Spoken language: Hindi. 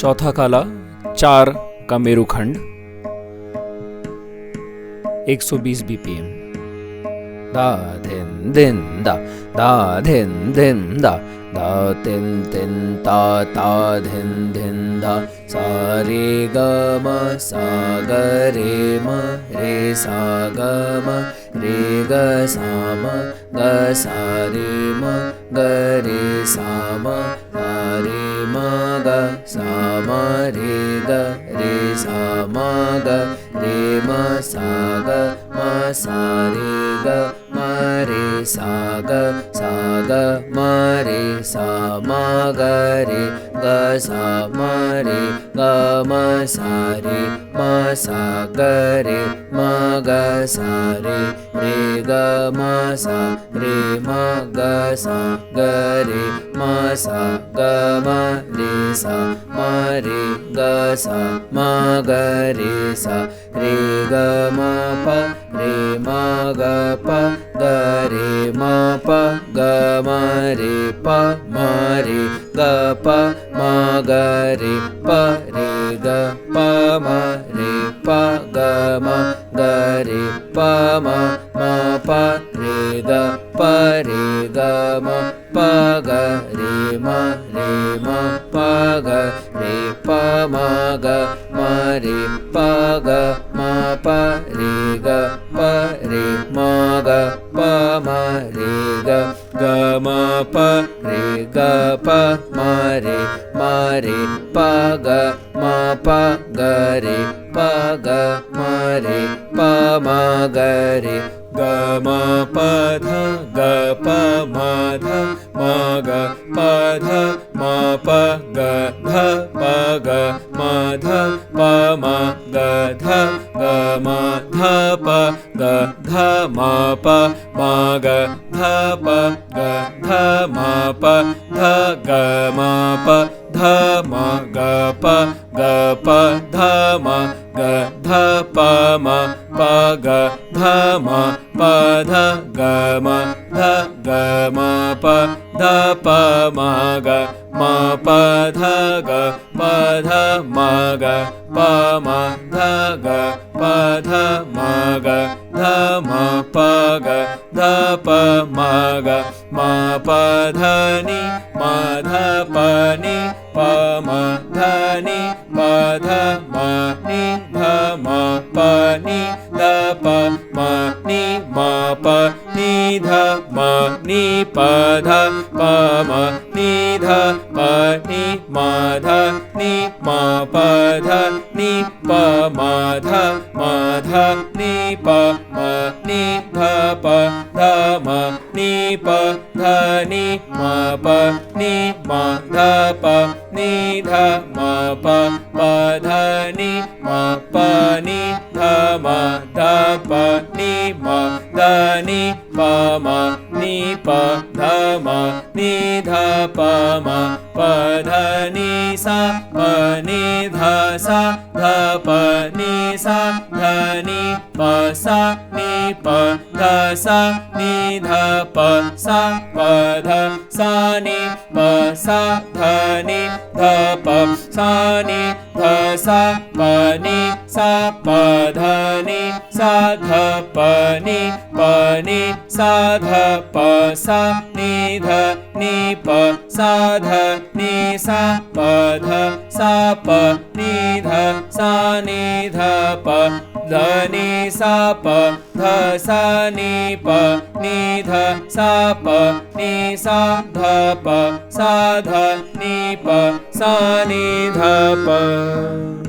चौथा काला 4 का मेरुखंड 120 BPM। दा धिन धिन दा धिन धिन दा तिन तिन ता धिन धिन धा सा रे ग म सा ग रे म रे सा ग म रे ग सा म ग सा रे म ग रे सा म रे म ग सा म रे ग रे सा म ग रे म सा ग म सा रे ग म रे सा ग म रे सा म ग रे ग सा म रे ग म सा रे म सा ग रे म ग सा रे रे ग म सा रे म ग सा ग रे म सा ग म रे सा म रे ग सा म ग रे सा रे ग म प रे म ग प ग रे म प ग म रे प म रे ग प म ग रे प रे ग प म रे प ग म ग रे प म म प रे ग प रे ग म प ग रे म प ग रे प म ग म रे प ग म प रे ग प रे म ग प म रे ग ग म प रे ग प म रे प ग म प ग रे प ग म रे प म ग रे ग म प ध ग प म ध म ग प ध म प ग ध प ग म ध प म ग ध ग म ध प ग ध म प म ग ध प ग ध म प ध ग म प ध म ग प ग प ध म ग ध प म प ग ध म प ध ग म ध ग म प ध प म ग म प ध ग प ध म ग प म ध ग प ध म ग ध म प ग ध प म ग म प ध नि म ध प नि प म ध नि प ध म नि ध म प नि ध प म नि म प नि ध म नि प ध प म नि ध प नि म ध नि म प ध नि प म ध म ध नि प म नि ध प ध म नि प ध नि म प नि म ध प नि ध म प प ध नि म प नि ध म ध प नि म ध नि प म नि प ध म नि ध प म प ध नि सा प नि ध सा ध प नि सा ध नि प सा नि प ध सा नि ध प सा प ध सा नि प सा ध नि ध प सा नि ध सा प नि सा प ध नि सा ध प नि सा ध प सा नि ध नि प सा ध नि सा प ध सा प नि ध सा नि ध प ध नि सा प ध सा नि प नि ध सा प नि सा ध प सा ध नि प सा नि ध प।